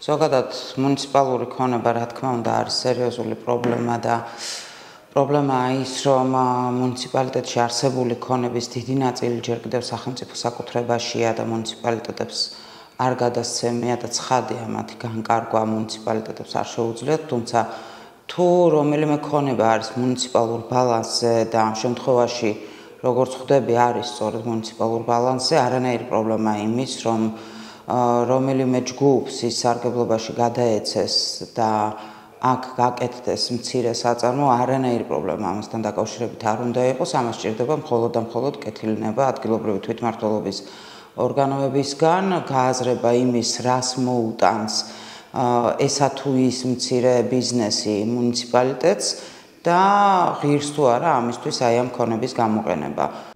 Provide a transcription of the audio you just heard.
ზოგადად მუნიციპალური ქონება, რა თქმა უნდა, არის სერიოზული პრობლემა და პრობლემაა ის, რომ მუნიციპალიტეტში არსებული ქონების დიდი ნაწილი ჯერ კიდევ სახელმწიფო საკუთრებაშია და მუნიციპალიტეტებს არ გადასცემია და ცხადია მათი განკარგვა მუნიციპალიტეტებს არ შეუძლიათ, თუმცა თუ რომელიმე ქონება არის მუნიციპალურ ბალანსზე და ამ შემთხვევაში როგორც ხვდები არის სწორედ მუნიციპალურ ბალანსზე, არანაირი პრობლემაა იმის, რომ რომელიმე ჯგუფს ის სარგებლობაში გადაეცეს და აქ გაკეთდეს მცირე საწარმო, არანაირი პრობლემა ამასთან დაკავშირებით არ უნდა იყოს, ამას სჭირდება მხოლოდ და მხოლოდ კეთილინება ადგილობრივი თვითმმართველობის ორგანოებისგან, გააზრება იმის, რას მოუტანს ესა თუ ის მცირე ბიზნესი მუნიციპალიტეტს და ღირს თუ არა ამისთვის აი ამ ქონების გამოყენება.